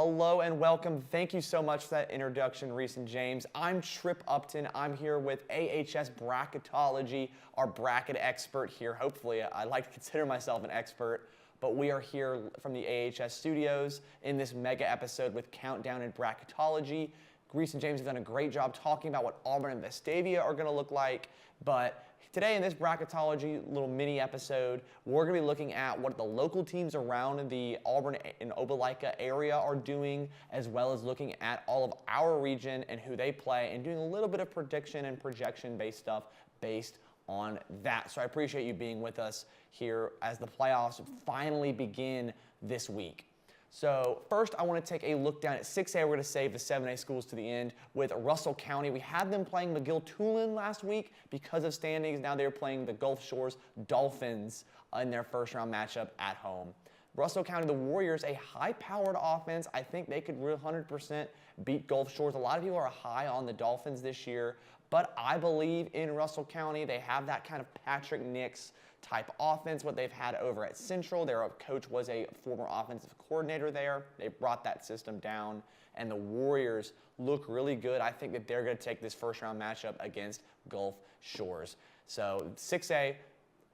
Hello and welcome. Thank you so much for that introduction, Reese and James. I'm Tripp Upton. I'm here with AHS Bracketology, our bracket expert here. Hopefully, I like to consider myself an expert, but we are here from the AHS studios in this mega episode with Countdown and Bracketology. Reese and James have done a great job talking about what Auburn and Vestavia are going to look like, but today in this Bracketology little mini episode, we're going to be looking at what the local teams around the Auburn and Opelika area are doing, as well as looking at all of our region and who they play, and doing a little bit of prediction and projection-based stuff based on that. So I appreciate you being with us here as the playoffs finally begin this week. So first, I want to take a look down at 6A. We're going to save the 7A schools to the end with Russell County. We had them playing McGill-Tulane last week because of standings. Now they're playing the Gulf Shores Dolphins in their first-round matchup at home. Russell County, the Warriors, a high-powered offense. I think they could 100% beat Gulf Shores. A lot of people are high on the Dolphins this year, but I believe in Russell County. They have that kind of Patrick Nix type offense, what they've had over at Central. Their coach was a former offensive coordinator there. They brought that system down, and the Warriors look really good. I think that they're going to take this first-round matchup against Gulf Shores. So 6A,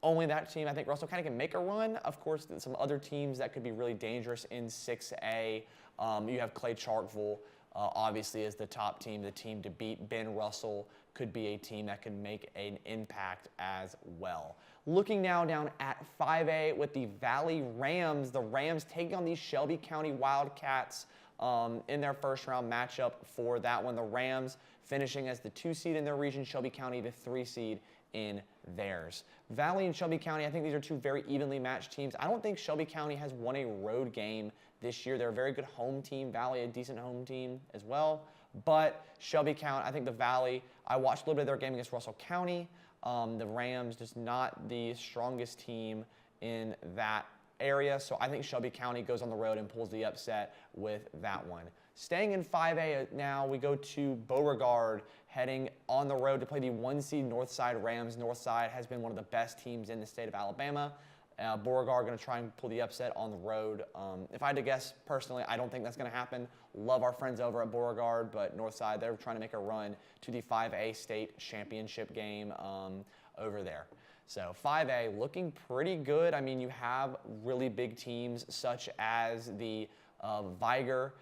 only that team. I think Russell County can make a run. Of course, some other teams that could be really dangerous in 6A. You have Clay Charkville, obviously, as the top team, the team to beat. Ben Russell could be a team that can make an impact as well. Looking now down at 5A with the Valley Rams. The Rams taking on these Shelby County Wildcats in their first-round matchup for that one. The Rams finishing as the 2 seed in their region, Shelby County the 3 seed in theirs. Valley and Shelby County, I think these are two very evenly matched teams. I don't think Shelby County has won a road game this year. They're a very good home team. Valley, a decent home team as well. But Shelby County, I think the Valley, I watched a little bit of their game against Russell County. The Rams, just not the strongest team in that area. So I think Shelby County goes on the road and pulls the upset with that one. Staying in 5A now, we go to Beauregard, heading on the road to play the 1 seed Northside Rams. Northside has been one of the best teams in the state of Alabama. Beauregard going to try and pull the upset on the road. If I had to guess, personally, I don't think that's going to happen. Love our friends over at Beauregard, but Northside, they're trying to make a run to the 5A state championship game over there. So 5A looking pretty good. I mean, you have really big teams such as the Viger,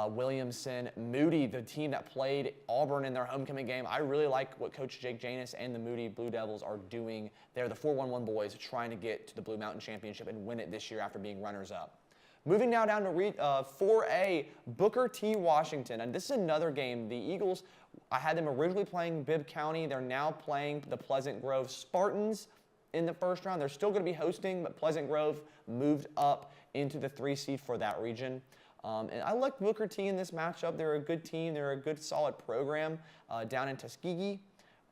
Williamson, Moody, the team that played Auburn in their homecoming game. I really like what Coach Jake Janus and the Moody Blue Devils are doing. They're the 4-1-1 boys trying to get to the Blue Mountain Championship and win it this year after being runners-up. Moving now down to 4A, Booker T. Washington. And this is another game. The Eagles, I had them originally playing Bibb County. They're now playing the Pleasant Grove Spartans in the first round. They're still going to be hosting, but Pleasant Grove moved up into the 3 seed for that region. And I like Booker T in this matchup. They're a good team. They're a good, solid program down in Tuskegee.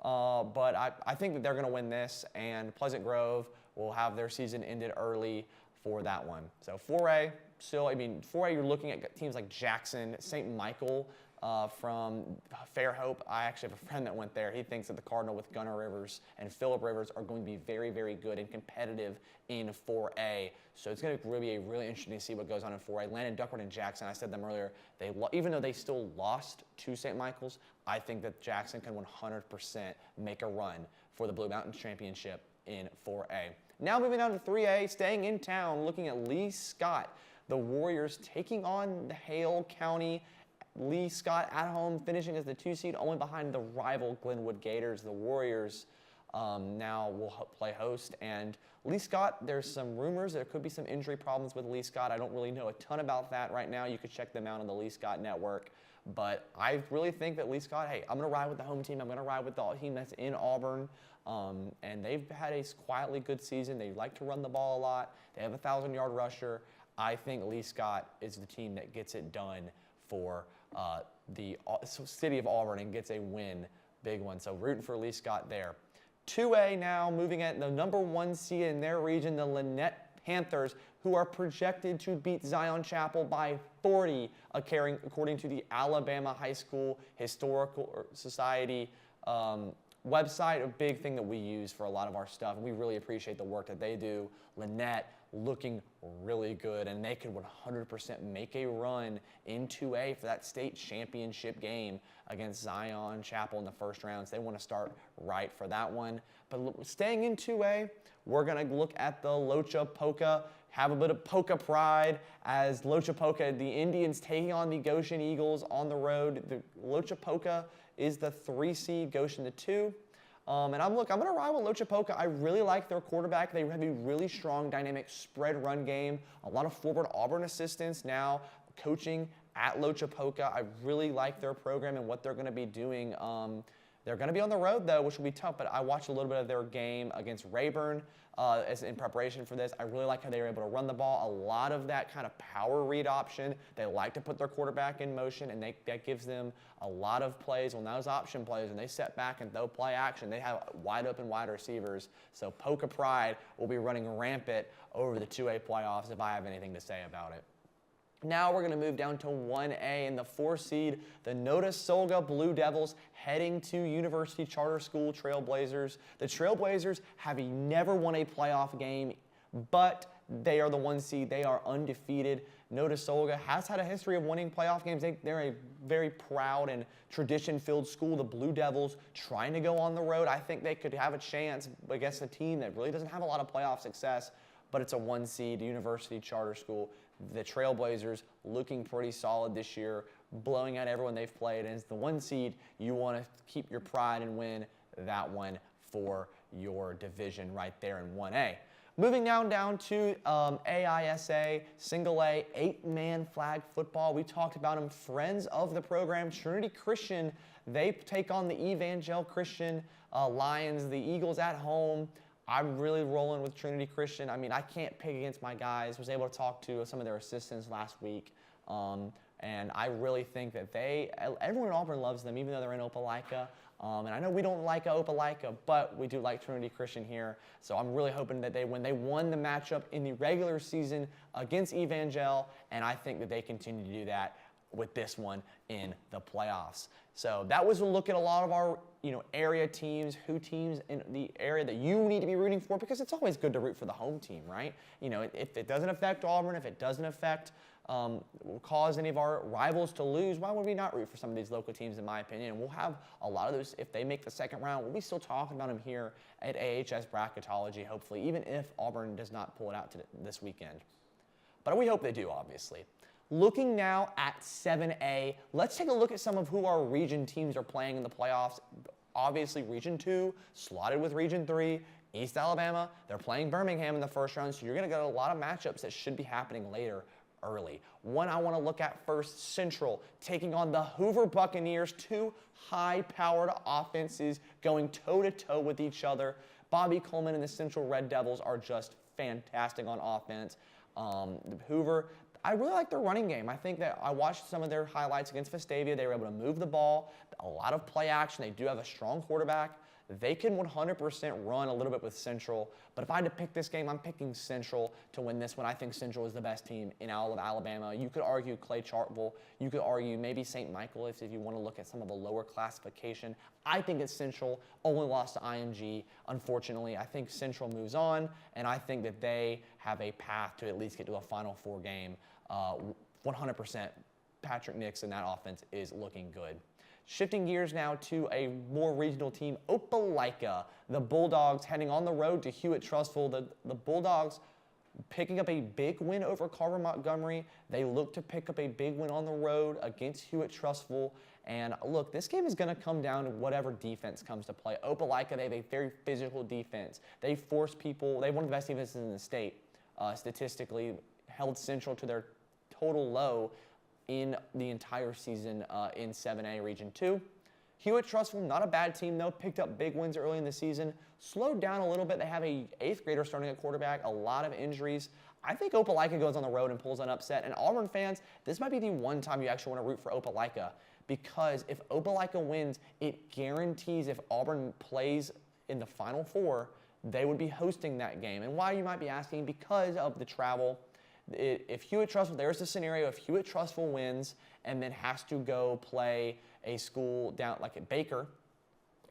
But I think that they're going to win this, and Pleasant Grove will have their season ended early for that one. So 4A, still, I mean, 4A, you're looking at teams like Jackson, St. Michael from Fairhope. I actually have a friend that went there. He thinks that the Cardinal with Gunnar Rivers and Phillip Rivers are going to be very, very good and competitive in 4A. So it's going to really be really interesting to see what goes on in 4A. Landon Duckworth and Jackson, I said them earlier, even though they still lost to St. Michael's, I think that Jackson can 100% make a run for the Blue Mountain Championship in 4A. Now moving on to 3A, staying in town, looking at Lee Scott. The Warriors taking on the Hale County. Lee Scott at home, finishing as the 2 seed, only behind the rival Glenwood Gators. The Warriors now will play host. And Lee Scott, there's some rumors there could be some injury problems with Lee Scott. I don't really know a ton about that right now. You could check them out on the Lee Scott Network. But I really think that Lee Scott, hey, I'm going to ride with the home team. I'm going to ride with the team that's in Auburn. And they've had a quietly good season. They like to run the ball a lot. They have a 1,000-yard rusher. I think Lee Scott is the team that gets it done for the city of Auburn and gets a win, big one. So rooting for Lee Scott there. 2A now, moving at the number 1 seed in their region, the Lynette Panthers, who are projected to beat Zion Chapel by 40, according to the Alabama High School Historical Society website, a big thing that we use for a lot of our stuff, and we really appreciate the work that they do. Lynette looking really good, and they could 100% make a run in 2A for that state championship game against Zion Chapel in the first round. So they want to start right for that one. But staying in 2A, we're going to look at the Locha Polka, have a bit of polka pride as Locha Polka, the Indians taking on the Goshen Eagles on the road. The Locha Polka is the 3 seed, Goshen the 2. And I'm going to ride with Locha Polka. I really like their quarterback. They have a really strong, dynamic spread run game. A lot of forward Auburn assistants now coaching at Locha Polka. I really like their program and what they're going to be doing. They're going to be on the road, though, which will be tough, but I watched a little bit of their game against Rayburn as in preparation for this. I really like how they were able to run the ball. A lot of that kind of power read option. They like to put their quarterback in motion, and that gives them a lot of plays. When those option plays, when they set back and throw play action, they have wide open wide receivers. So Polka Pride will be running rampant over the 2A playoffs if I have anything to say about it. Now we're going to move down to 1A in the 4 seed, the Notasulga Blue Devils heading to University Charter School Trailblazers. The Trailblazers have never won a playoff game, but they are the 1 seed. They are undefeated. Notasulga has had a history of winning playoff games. They're a very proud and tradition-filled school. The Blue Devils trying to go on the road. I think they could have a chance against a team that really doesn't have a lot of playoff success, but it's a 1 seed, University Charter School. The Trailblazers looking pretty solid this year, blowing out everyone they've played. And as the 1 seed, you want to keep your pride and win that one for your division right there in 1A. Moving now down to AISA, single A, 8-man flag football. We talked about them, friends of the program, Trinity Christian. They take on the Evangel Christian Lions, the Eagles at home. I'm really rolling with Trinity Christian. I mean, I can't pick against my guys. Was able to talk to some of their assistants last week, and I really think that everyone in Auburn loves them, even though they're in Opelika. And I know we don't like Opelika, but we do like Trinity Christian here. So I'm really hoping that when they won the matchup in the regular season against Evangel, and I think that they continue to do that with this one in the playoffs. So that was a look at a lot of our area teams, teams in the area that you need to be rooting for, because it's always good to root for the home team, right? If it doesn't affect Auburn, if it doesn't affect cause any of our rivals to lose, why would we not root for some of these local teams, in my opinion? And we'll have a lot of those, if they make the second round, we'll be still talking about them here at AHS Bracketology, hopefully, even if Auburn does not pull it out this weekend. But we hope they do, obviously. Looking now at 7A, let's take a look at some of who our region teams are playing in the playoffs. Obviously, Region 2 slotted with Region 3. East Alabama, they're playing Birmingham in the first round, so you're going to get a lot of matchups that should be happening later early. One I want to look at first, Central, taking on the Hoover Buccaneers, 2 high-powered offenses going toe-to-toe with each other. Bobby Coleman and the Central Red Devils are just fantastic on offense. Hoover, I really like their running game. I think that I watched some of their highlights against Vestavia. They were able to move the ball, a lot of play action. They do have a strong quarterback. They can 100% run a little bit with Central, but if I had to pick this game, I'm picking Central to win this one. I think Central is the best team in all of Alabama. You could argue Clay Chartville. You could argue maybe St. Michael if you want to look at some of the lower classification. I think it's Central, only lost to IMG. Unfortunately, I think Central moves on, and I think that they have a path to at least get to a Final Four game. 100% Patrick Nix and that offense is looking good. Shifting gears now to a more regional team, Opelika. The Bulldogs heading on the road to Hewitt-Trussville. The Bulldogs picking up a big win over Carver Montgomery. They look to pick up a big win on the road against Hewitt-Trussville. And look, this game is going to come down to whatever defense comes to play. Opelika, they have a very physical defense. They force people. They have one of the best defenses in the state, statistically, held Central to their total low in the entire season in 7A Region 2. Hewitt-Trussville, not a bad team though, picked up big wins early in the season, slowed down a little bit. They have a 8th grader starting at quarterback, a lot of injuries. I think Opelika goes on the road and pulls an upset. And Auburn fans, this might be the one time you actually want to root for Opelika, because if Opelika wins, it guarantees if Auburn plays in the Final Four, they would be hosting that game. And why, you might be asking, because of the travel. If Hewitt-Trussville, there's a scenario if Hewitt-Trussville wins and then has to go play a school down like at Baker,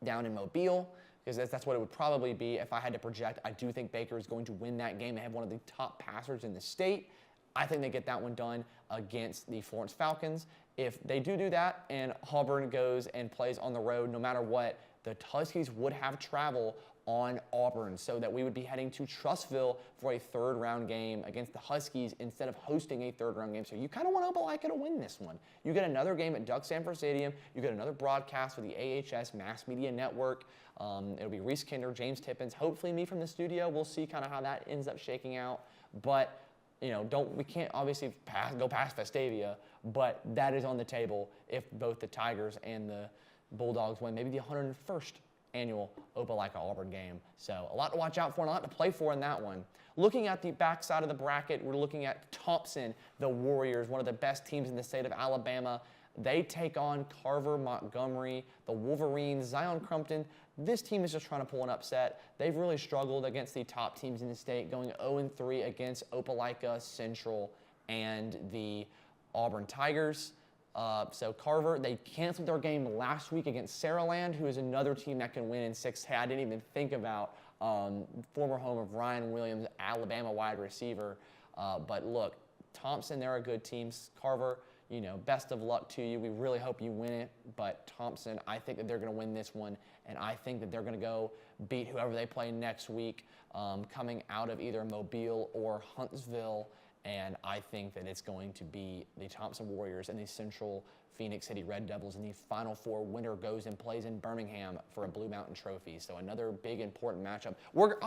down in Mobile, because that's what it would probably be if I had to project. I do think Baker is going to win that game. They have one of the top passers in the state. I think they get that one done against the Florence Falcons. If they do that and Auburn goes and plays on the road, no matter what, the Huskies would have travel on Auburn, so that we would be heading to Trussville for a third-round game against the Huskies instead of hosting a third-round game. So you kind of want Opelika to win this one. You get another game at Duck Sanford Stadium. You get another broadcast for the AHS Mass Media Network. It'll be Reese Kinder, James Tippins, hopefully me from the studio. We'll see kind of how that ends up shaking out. But we can't obviously go past Vestavia, but that is on the table if both the Tigers and the Bulldogs win, maybe the 101st annual Opelika Auburn game. So a lot to watch out for and a lot to play for in that one. Looking at the backside of the bracket, we're looking at Thompson, the Warriors, one of the best teams in the state of Alabama. They take on Carver, Montgomery, the Wolverines, Zion Crumpton. This team is just trying to pull an upset. They've really struggled against the top teams in the state, going 0-3 against Opelika, Central, and the Auburn Tigers. So Carver, they canceled their game last week against Saraland, who is another team that can win in 6A. I didn't even think about former home of Ryan Williams, Alabama wide receiver. But look, Thompson, they're a good team. Carver, best of luck to you. We really hope you win it. But Thompson, I think that they're going to win this one, and I think that they're going to go beat whoever they play next week, coming out of either Mobile or Huntsville. And I think that it's going to be the Thompson Warriors and the Central Phoenix City Red Devils in the Final Four. Winner goes and plays in Birmingham for a Blue Mountain Trophy. So another big, important matchup. We're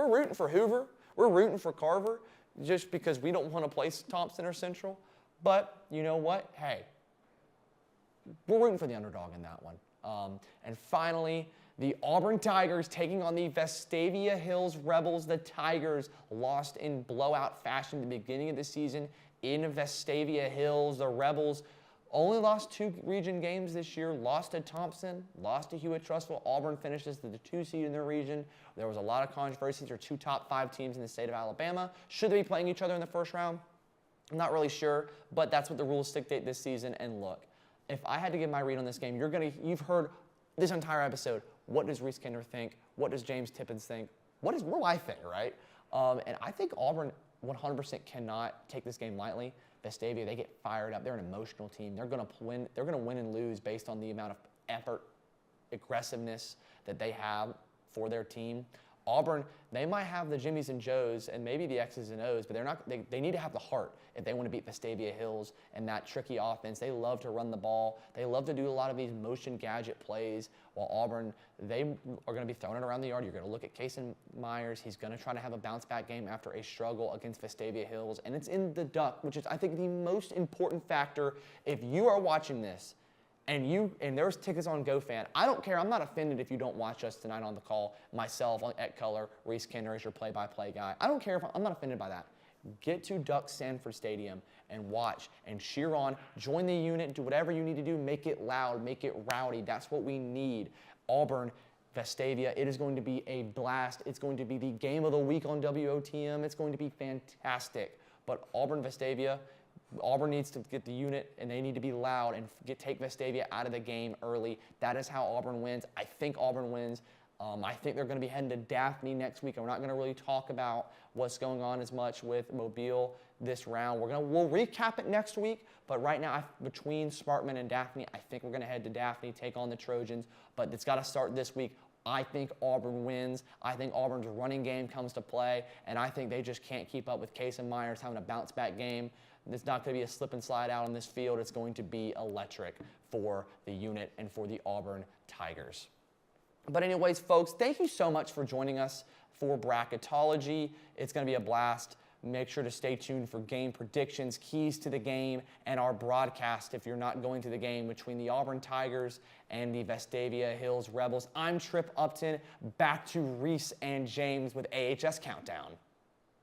rooting for Hoover. We're rooting for Carver just because we don't want to place Thompson or Central. But you know what? Hey, we're rooting for the underdog in that one. And finally, the Auburn Tigers taking on the Vestavia Hills Rebels. The Tigers lost in blowout fashion at the beginning of the season in Vestavia Hills. The Rebels only lost 2 region games this year, lost to Thompson, lost to Hewitt-Trussville. Auburn finishes the 2 seed in their region. There was a lot of controversy. These are 2 top 5 teams in the state of Alabama. Should they be playing each other in the first round? I'm not really sure, but that's what the rules dictate this season. And look, if I had to give my read on this game, you've heard this entire episode. What does Reese Kinder think? What does James Tippins think? What do I think, right? And I think Auburn 100% cannot take this game lightly. Vestavia, they get fired up. They're an emotional team. They're going to win. They're going to win and lose based on the amount of effort, aggressiveness that they have for their team. Auburn, they might have the Jimmies and Joes and maybe the X's and O's, but they need to have the heart if they want to beat Vestavia Hills and that tricky offense. They love to run the ball. They love to do a lot of these motion gadget plays, while Auburn, they are going to be throwing it around the yard. You're going to look at Kason Myers. He's going to try to have a bounce-back game after a struggle against Vestavia Hills, and it's in the Duck, which is, I think, the most important factor. If you are watching this, and there's tickets on GoFan. I don't care. I'm not offended if you don't watch us tonight on the call. Myself, at Color, Reese Kinder is your play-by-play guy. I don't care. I'm not offended by that. Get to Duck Sanford Stadium and watch and cheer on. Join the unit. Do whatever you need to do. Make it loud. Make it rowdy. That's what we need. Auburn, Vestavia, it is going to be a blast. It's going to be the game of the week on WOTM. It's going to be fantastic. But Auburn, Vestavia, Auburn needs to get the unit, and they need to be loud and take Vestavia out of the game early. That is how Auburn wins. I think Auburn wins. I think they're going to be heading to Daphne next week. We're not going to really talk about what's going on as much with Mobile this round. We'll recap it next week, but right now, between Sparkman and Daphne, I think we're going to head to Daphne, take on the Trojans, but it's got to start this week. I think Auburn wins. I think Auburn's running game comes to play, and I think they just can't keep up with Kason Myers having a bounce-back game. It's not going to be a slip and slide out on this field. It's going to be electric for the unit and for the Auburn Tigers. But anyways, folks, thank you so much for joining us for Bracketology. It's going to be a blast. Make sure to stay tuned for game predictions, keys to the game, and our broadcast if you're not going to the game between the Auburn Tigers and the Vestavia Hills Rebels. I'm Tripp Upton, back to Reese and James with AHS Countdown.